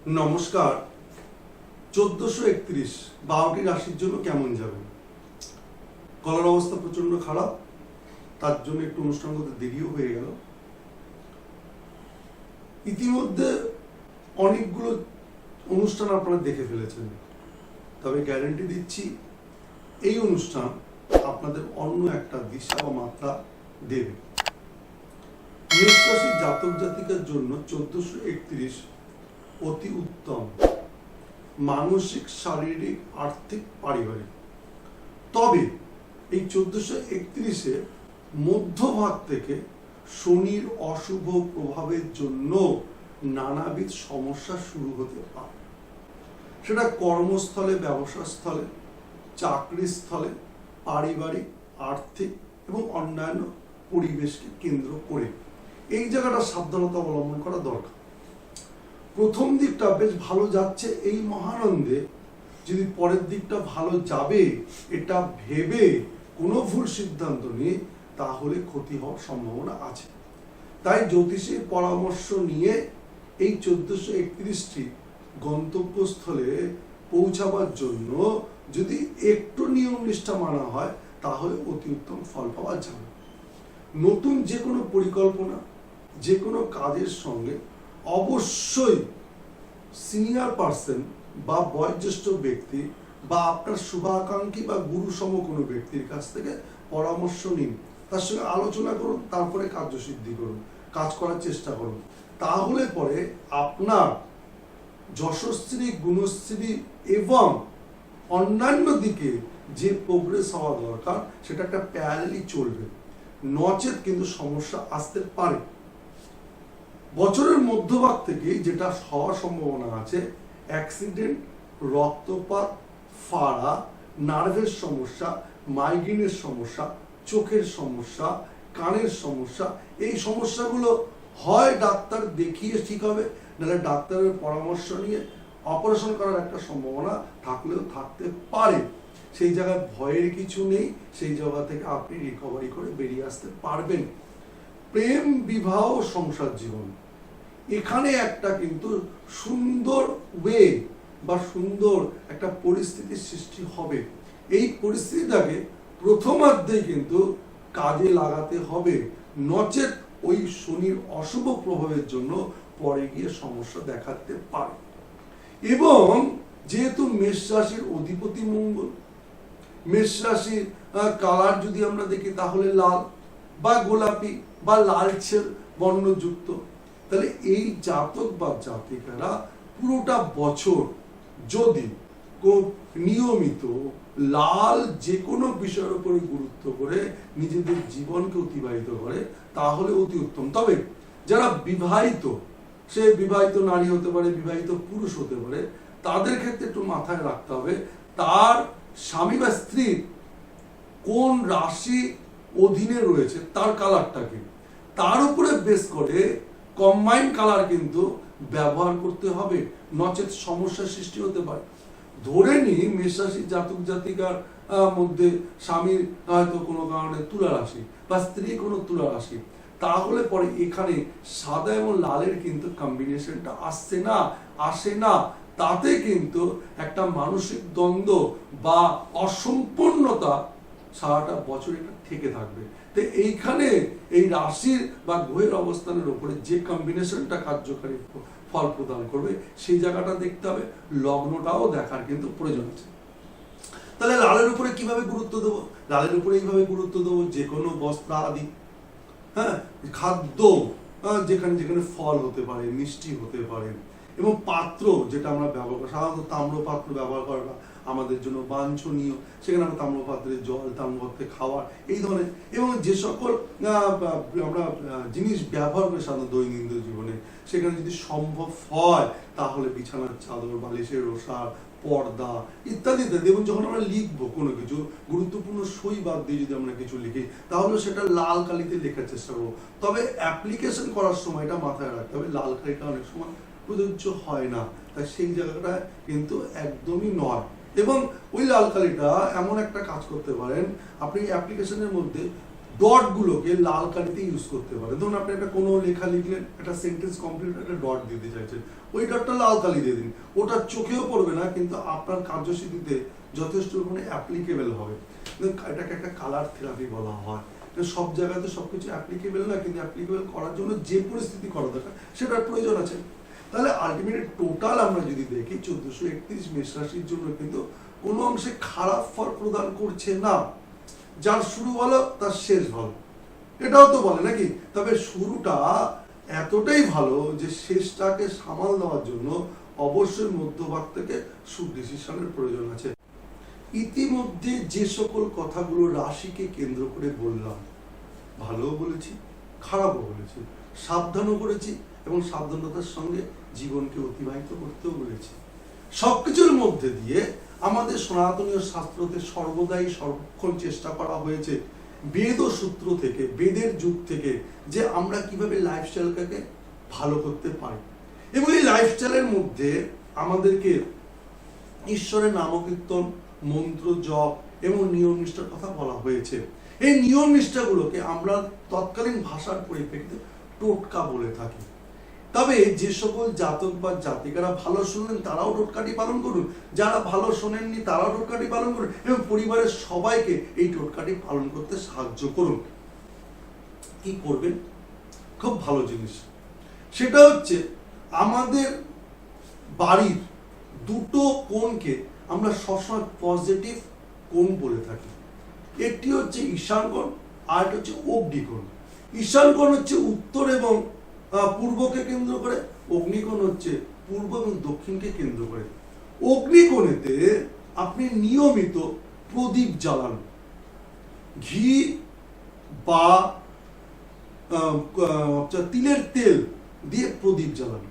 নমস্কার। 1431 12টি রাশির জন্য কেমন যাবে? কলার অবস্থা প্রচন্ড খারাপ, তার জন্য একটু অনুষ্ঠান করতে দেরিও হয়ে গেল। ইতিমধ্যে অনেকগুলো অনুষ্ঠান আপনারা দেখে ফেলেছেন, তবে গ্যারান্টি দিচ্ছি এই অনুষ্ঠান আপনাদের অন্য একটা দিশা বা মাত্রা দেবে। মেষ রাশির জাতক জাতিকার জন্য 1431 অতি উত্তম, মানসিক, শারীরিক, আর্থিক, পারিবারিক। তবে এই 1431-এ মধ্যভাগ থেকে শনির অশুভ প্রভাবের জন্য নানাবিধ সমস্যা শুরু হতে পারে। সেটা কর্মস্থলে, ব্যবসা স্থলে, চাকরি স্থলে, পারিবারিক, আর্থিক এবং অন্যান্য পরিবেশকে কেন্দ্র করে এই জায়গাটা সাবধানতা অবলম্বন করা দরকার। প্রথম দিকটা বেশ ভালো যাচ্ছে এই মহানন্দে, যদি পরের দিকটা ভালো যাবে এটা ভেবে কোনো ভুল সিদ্ধান্ত নিয়ে তাহলে ক্ষতি হওয়ার সম্ভাবনা আছে। তাই জ্যোতিষীর পরামর্শ নিয়ে এই 1431টি গন্তব্যস্থলে পৌঁছাবার জন্য যদি একটু নিয়ম নিষ্ঠা মানা হয় তাহলে অতি উত্তম ফল পাওয়া যাবে। নতুন যে কোনো পরিকল্পনা, যে কোনো কাজের সঙ্গে অবশ্যই সিনিয়র পার্সন বা বয়োজ্যেষ্ঠ ব্যক্তি বা আপনার শুভাকাঙ্ক্ষী বা গুরুসম কোনো ব্যক্তির কাছ থেকে পরামর্শ নিন, তার সঙ্গে আলোচনা করুন, তারপরে কার্যসিদ্ধি করুন, কাজ করার চেষ্টা করুন। তাহলে পরে আপনার যশস্বী, গুণশ্রী এবং অন্যান্য দিকে যে প্রোগ্রেস হওয়া দরকার সেটা একটা প্যারালি চলবে, নচেত কিন্তু সমস্যা আসতে পারে। বছরের মধ্যভাগ থেকে যেটা হওয়ার সম্ভাবনা আছে, অ্যাক্সিডেন্ট, রক্তপাত, ফাড়া, নার্ভের সমস্যা, মাইগ্রেনের সমস্যা, চোখের সমস্যা, কানের সমস্যা। এই সমস্যাগুলো হয় ডাক্তার দেখিয়ে ঠিক হবে, নাহলে ডাক্তারের পরামর্শ নিয়ে অপারেশন করার একটা সম্ভাবনা থাকলেও থাকতে পারে। সেই জায়গায় ভয়ের কিছু নেই, সেই জায়গা থেকে আপনি রিকভারি করে বেরিয়ে আসতে পারবেন। প্রেম, বিবাহ, সংসার জীবন, এখানে একটা কিন্তু সুন্দর ওয়ে বা সুন্দর একটা পরিস্থিতির সৃষ্টি হবে। এই পরিস্থিতিটাকে প্রথমার্ধেই কিন্তু কাজে লাগাতে হবে, নচেত ওই শনির অশুভ প্রভাবের জন্য পরে গিয়ে সমস্যা দেখাতে পারে। এবং যেহেতু মেষ রাশির অধিপতি মঙ্গল, মেষ রাশির কালার যদি আমরা দেখি তাহলে লাল বা গোলাপি বা লালচে বর্ণযুক্ত, তাহলে এই জাতক বা জাতিকারা পুরোটা বছর যদি খুব নিয়মিত লাল যে কোনো বিষয়ের উপরে গুরুত্ব করে নিজেদের জীবনকে অতিবাহিত করে তাহলে অতি উত্তম। তবে যারা বিবাহিত, সে বিবাহিত নারী হতে পারে, বিবাহিত পুরুষ হতে পারে, তাদের ক্ষেত্রে একটু মাথায় রাখতে হবে তার স্বামী বা স্ত্রী কোন রাশি অধীনে রয়েছে, তার কালারটা কি, তার উপরে বেস করে কম্বাইন কালার কিন্তু ব্যবহার করতে হবে, নচেত সমস্যার সৃষ্টি হতে পারে। ধরে নি মেষ রাশির জাতক জাতিকার মধ্যে স্বামীর হয়তো কোনো কারণে তুলা রাশি বা স্ত্রী কোনো তুলা রাশি, তাহলে পরে এখানে সাদা এবং লালের কিন্তু কম্বিনেশনটা আসে না, তাতে কিন্তু একটা মানসিক দ্বন্দ্ব বা অসম্পূর্ণতা সারাটা বছর এটা থেকে থাকবে। তো এইখানে এই রাশির বা গ্রহের অবস্থানের উপরে যে কম্বিনেশনটা কার্যকারী ফল প্রদান করবে সেই জায়গাটা দেখতে হবে, লগ্নটাও দেখার কিন্তু প্রয়োজন আছে। তাহলে লালের উপরে কিভাবে গুরুত্ব দেবো? লালের উপরে এইভাবে গুরুত্ব দেবো, যে কোনো বস্ত্র আদি, হ্যাঁ, খাদ্য, যেখানে যেখানে ফল হতে পারে, মিষ্টি হতে পারে, এবং পাত্র যেটা আমরা ব্যবহার করি, সাধারণত তাম্র পাত্র ব্যবহার করা আমাদের জন্য বাঞ্ছনীয়, সেখানে আমরা তাম্রপাত্রের জল, তাম্রপাত্রে খাওয়ার, এই ধরনের, এবং যে সকল আমরা জিনিস ব্যবহার করি সাধারণত দৈনন্দিন জীবনে, সেখানে যদি সম্ভব হয় তাহলে বিছানার চাদর, বালিশের ওষার, পর্দা ইত্যাদি ইত্যাদি। এবং যখন আমরা লিখবো কোনো কিছু গুরুত্বপূর্ণ সই বাদ দিয়ে যদি আমরা কিছু লিখি তাহলে সেটা লাল কালিতে লেখার চেষ্টা করবো। তবে অ্যাপ্লিকেশন করার সময় এটা মাথায় রাখতে হবে, লাল কালিটা অনেক সময় প্রযোজ্য হয় না, তাই সেই জায়গাটা কিন্তু একদমই নয়। এবং ওই লাল কালিটা এমন একটা কাজ করতে পারেন, আপনি অ্যাপ্লিকেশনের মধ্যে ডট গুলোকে লাল কালিতে ইউজ করতে পারে। ধরুন আপনি একটা কোনো লেখা লিখলেন, একটা সেন্টেন্স কমপ্লিট, একটা ডট দিতে চাইছেন, ওই ডটটা লাল কালি দিয়ে দিন। ওটা চোখেও পড়বে না, কিন্তু আপনার কার্যসূচিতে যথেষ্ট পরিমাণে অ্যাপ্লিকেবল হবে। এটাকে একটা কালার থেরাপি বলা হয়। সব জায়গাতে সবকিছু অ্যাপ্লিকেবল না, কিন্তু অ্যাপ্লিকেবল করার জন্য যে পরিস্থিতি করা দরকার সেটার প্রয়োজন আছে। তাহলে আলটিমেটলি টোটাল আমরা যদি দেখি 1431 মেষ রাশির জন্য কিন্তু কোনো অংশে খারাপ ফল প্রদান করছে না। যার শুরু ভালো তার শেষ ভালো, এটাও তো বলে নাকি? তবে শুরুটা এতটাই ভালো যে শেষটাকে সামাল দেওয়ার জন্য অবশ্যই মধ্যভাগ থেকে সুডিসিশনের প্রয়োজন আছে। ইতিমধ্যে যে সকল কথাগুলো রাশিকে কেন্দ্র করে বললাম, ভালোও বলেছি, খারাপও বলেছি, সাবধানও করেছি এবং সাবধানতার সঙ্গে জীবনকে অতিবাহিত করতেও বলেছি। সবকিছুর মধ্যে দিয়ে আমাদের সনাতনীয় শাস্ত্রতে সর্বদাই সর্বক্ষণ চেষ্টা করা হয়েছে বেদ ও সূত্র থেকে, বেদের যুগ থেকে, যে আমরা কিভাবে লাইফস্টাইলটাকে ভালো করতে পারি। এবং এই লাইফস্টাইলের মধ্যে আমাদেরকে ঈশ্বরের নামকীর্তন, মন্ত্র জপ এবং নিয়ম নিষ্ঠার কথা বলা হয়েছে। এই নিয়ম নিষ্ঠাগুলোকে আমরা তৎকালীন ভাষার পরিপ্রেক্ষিতে টোটকা বলে থাকি। তবে যে সকল জাতক বা জাতিকারা ভালো শুনলেন তারাও টোটকাটি পালন করুন, যারা ভালো শোনেননি তারাও টোটকাটি পালন করুন এবং পরিবারের সবাইকে এই টোটকাটি পালন করতে সাহায্য করুন। কি করবেন? খুব ভালো জিনিস, সেটা হচ্ছে আমাদের বাড়ির দুটো কোণকে আমরা সবসময় পজিটিভ কোণ বলে থাকি। একটি হচ্ছে ঈশান কোণ, আর একটা হচ্ছে অগ্নিকোণ। ঈশান কোণ হচ্ছে উত্তর এবং পূর্বকে কেন্দ্র করে, অগ্নিকোণ হচ্ছে পূর্ব এবং দক্ষিণকে কেন্দ্র করে। অগ্নিকোণেতে আপনি নিয়মিত প্রদীপ জ্বালান, ঘি বা তিলের তেল দিয়ে প্রদীপ জ্বালান।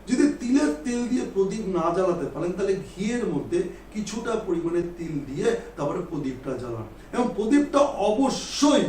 যদি তিলের তেল দিয়ে প্রদীপ না জ্বালাতে পারেন তাহলে ঘিয়ের মধ্যে কিছুটা পরিমাণে তিল দিয়ে তারপরে প্রদীপটা জ্বালান এবং প্রদীপটা অবশ্যই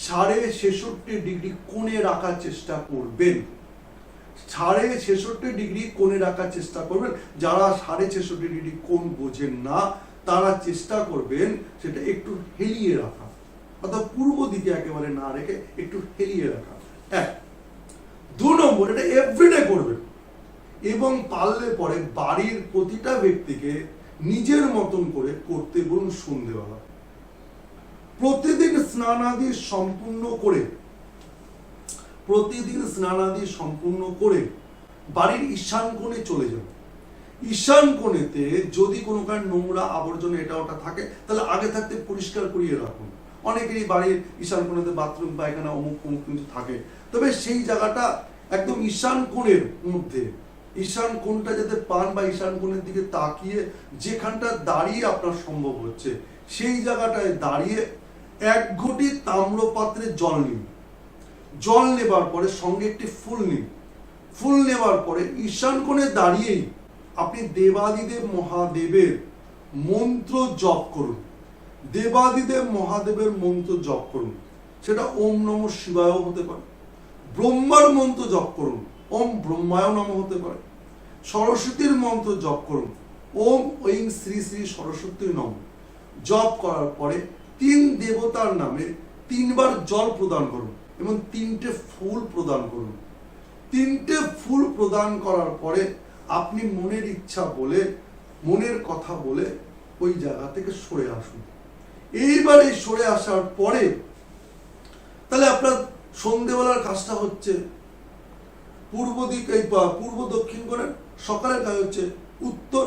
66.5 ডিগ্রি কোণে রাখার চেষ্টা করবেন। 66.5 ডিগ্রি কোণে রাখার চেষ্টা করবেন। যারা 66.5 ডিগ্রি কোণ বোঝেন না তারা চেষ্টা করবেন সেটা একটু হেলিয়ে রাখা, অর্থাৎ পূর্ব দিকে একেবারে না রেখে একটু হেলিয়ে রাখা। 2 নম্বর, এটা এভরিডে করবেন এবং পারলে পরে বাড়ির প্রতিটা ব্যক্তিকে নিজের মতন করে করতে বলুন। সন্ধ্যেবেলা প্রতিদিন স্নানাদি সম্পূর্ণ করে বাড়ির ঈশান কোণে চলে যান। ঈশান কোণেতে যদি কোনো কারণ নোংরা আবর্জনা এটা ওটা থাকে তাহলে আগে থাকতে পরিষ্কার করিয়ে রাখুন। অনেকেরই বাড়ির ঈশান কোণেতে বাথরুম, পায়খানা, অমুক কিছু থাকে, তবে সেই জায়গাটা একদম ঈশান কোণের মধ্যে, ঈশান কোণটা যাতে পান বা ঈশান কোণের দিকে তাকিয়ে যেখানটা দাঁড়িয়ে আপনার সম্ভব হচ্ছে সেই জায়গাটায় দাঁড়িয়ে 1 ঘটি তাম্রপাত্রে জল নিন। জল নেবার পরে সঙ্গে একটি ফুল নিন। ফুল নেবার পরে ঈশান কোণে দাঁড়িয়েই আপনি দেবাদিদেব মহাদেবের মন্ত্র জপ করুন। দেবাদিদেব মহাদেবের মন্ত্র জপ করুন, সেটা ওম নমঃ শিবায় হতে পারে। ব্রহ্মার মন্ত্র জপ করুন, ওম ব্রহ্মায় নমঃ হতে পারে। সরস্বতীর মন্ত্র জপ করুন, ওম ঐং শ্রী শ্রী সরস্বতী নমঃ। জপ করার পরে 3 দেবতার নামে 3 বার জল প্রদান করুন এবং 3টে ফুল প্রদান করুন। 3টে ফুল প্রদান করার পরে আপনি মনের ইচ্ছা বলে, মনের কথা বলে ওই জায়গা থেকে সরে আসুন। এইবার এই সরে আসার পরে তাহলে আপনার সন্ধ্যেবেলার কাজটা হচ্ছে পূর্ব দিক, এই পূর্ব দক্ষিণ কোণের, সকালের কাজ হচ্ছে উত্তর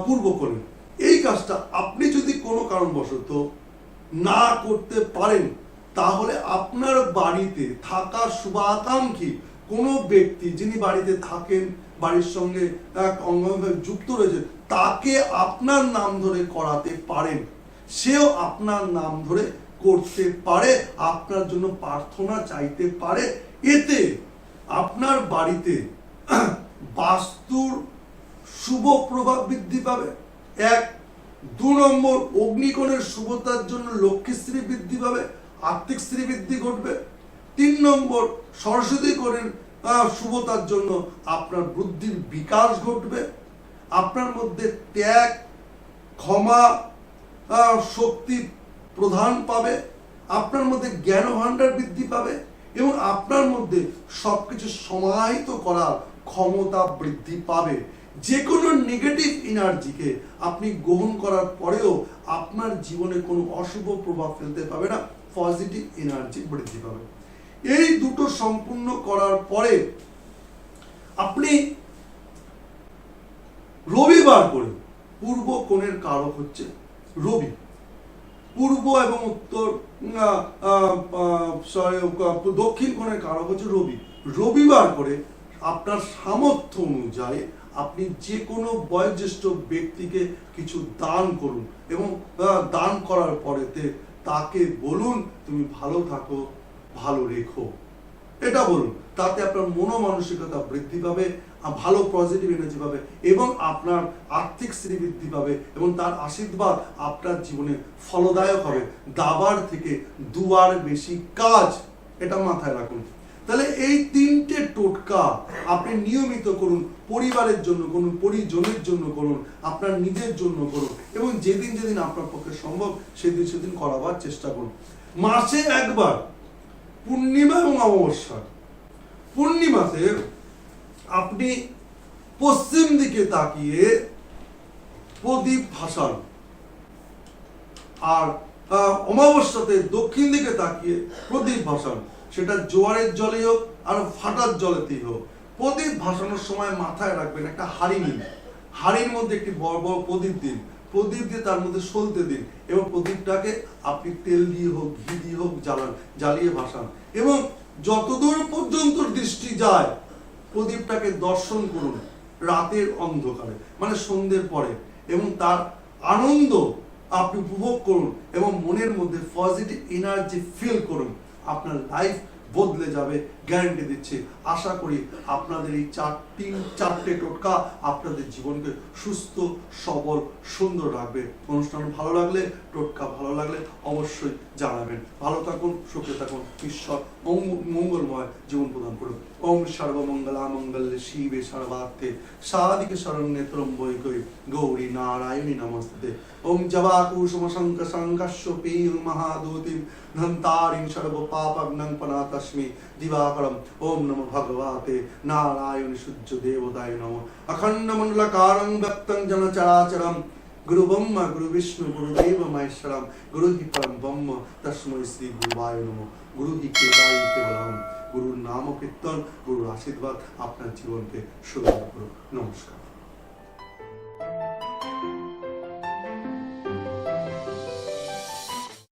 পূর্ব কোণে। এই কাজটা আপনি যদি কোনো কারণবশত না করতে পারেন তাহলে আপনার বাড়িতে থাকা শুভাকাঙ্ক্ষী কোনো ব্যক্তি যিনি বাড়িতে থাকেন, বাড়ির সঙ্গে এক অঙ্গভাবে যুক্ত রয়েছে, তাকে আপনার নাম ধরে করাতে পারেন। সেও আপনার নাম ধরে করতে পারে, আপনার জন্য প্রার্থনা চাইতে পারে। এতে আপনার বাড়িতে বাস্তুর শুভ প্রভাব বৃদ্ধি পাবে। 1, 2 নম্বর, অগ্নিকোণের শুভতার জন্য লক্ষ্মীশ্রী বৃদ্ধি পাবে, আর্থিক শ্রী বৃদ্ধি ঘটবে। 3 নম্বর, সরস্বতী কোণের শুভতার জন্য আপনার বুদ্ধির বিকাশ ঘটবে। আপনার মধ্যে ত্যাগ, ক্ষমা, শক্তি প্রধান পাবে। আপনার মধ্যে জ্ঞান ভাণ্ডার বৃদ্ধি পাবে এবং আপনার মধ্যে সবকিছু সমাহিত করার ক্ষমতা বৃদ্ধি পাবে। যে কোনো নেগেটিভ এনার্জিকে আপনি গ্রহণ করার পরেও আপনার জীবনে কোনো অশুভ প্রভাব ফেলতে পাবে না, পজিটিভ এনার্জি বৃদ্ধি পাবে। এই দুটো সম্পূর্ণ করার পরে আপনি রবিবার করে, পূর্ব কোণের কারক হচ্ছে রবি, পূর্ব এবং উত্তর দক্ষিণ কোণের কারক হচ্ছে রবি। রবিবার করে আপনার সামর্থ্য অনুযায়ী আপনি যে কোনো বয়োজ্যেষ্ঠ ব্যক্তিকে কিছু দান করুন এবং দান করার পরেতে তাকে বলুন তুমি ভালো থাকো, ভালো রেখো, এটা বলুন। তাতে আপনার মনোমানসিকতা বৃদ্ধি পাবে, ভালো পজিটিভ এনার্জি পাবে এবং আপনার আর্থিক স্থিতি বৃদ্ধি পাবে এবং তার আশীর্বাদ আপনার জীবনে ফলদায়ক হবে। দাবার থেকে দুবার বেশি কাজ, এটা মাথায় রাখুন। তাহলে এই তিনটে টোটকা আপনি নিয়মিত করুন, পরিবারের জন্য করুন, পরিজনের জন্য করুন, আপনার নিজের জন্য করুন এবং যেদিন যেদিন আপনার পক্ষে সম্ভব সেদিন করাবার চেষ্টা করুন। মাসে একবার পূর্ণিমা এবং অমাবস্যা, পূর্ণিমাতে আপনি পশ্চিম দিকে তাকিয়ে প্রদীপ ভাসান আর অমাবস্যাতে দক্ষিণ দিকে তাকিয়ে প্রদীপ ভাসান। সেটা জোয়ারের জলে হোক আর ফাটার জলেতেই হোক, প্রদীপ ভাসানোর সময় মাথায় রাখবেন একটা হাঁড়ি নিন, হাঁড়ির মধ্যে একটি বড় বড় প্রদীপ দিন, প্রদীপ দিয়ে তার মধ্যে সলতে দিন এবং প্রদীপটাকে আপনি তেল দিয়ে হোক ঘি দিয়ে হোক জ্বালিয়ে ভাসান এবং যতদূর পর্যন্ত দৃষ্টি যায় প্রদীপটাকে দর্শন করুন রাতের অন্ধকারে, মানে সন্ধ্যের পরে, এবং তার আনন্দ আপনি উপভোগ করুন এবং মনের মধ্যে পজিটিভ এনার্জি ফিল করুন। আপনার লাইফ বদলে যাবে, গ্যারান্টি দিচ্ছি। আশা করি আপনাদের এই চারটে টোটকা আপনাদের জীবনকে সুস্থ, সবল, সুন্দর রাখবে। অনুষ্ঠান ভালো লাগলে, টোটকা ভালো লাগলে অবশ্যই জানাবেন। ভালো থাকুন, সুখে থাকুন, ঈশ্বর মঙ্গলময় জীবন প্রদান করুন। ওম সর্বমঙ্গলা মঙ্গলে শিবে সর্বার্থে সাধিকে শরণ্যে ত্রম্বকে গৌরী নারায়ণী নমস্তে। ওম জবাকুসুম শঙ্খ সংকর্ষ পীর মহাদূতিম ধন্তারিং সর্ব পাপগ্নং পনাতস্মি দিবাকরম। ওম নমো ভগবতে নারায়ণ সূর্য দেবতায় নমঃ। অখণ্ড মণ্ডলকারং ব্যক্তং জন চরাচরম গুরু ব্রহ্মা গুরু বিষ্ণু গুরুদেব মহেশ্বরম গুরু হি পরম ব্রহ্ম তস্मै শ্রী গুরুবায় নমঃ। গুরু হি কেদাই কেবলম। গুরুর নাম কীর্তন, গুরুর আশীর্বাদ আপনার জীবনকে সুন্দর করুন। নমস্কার।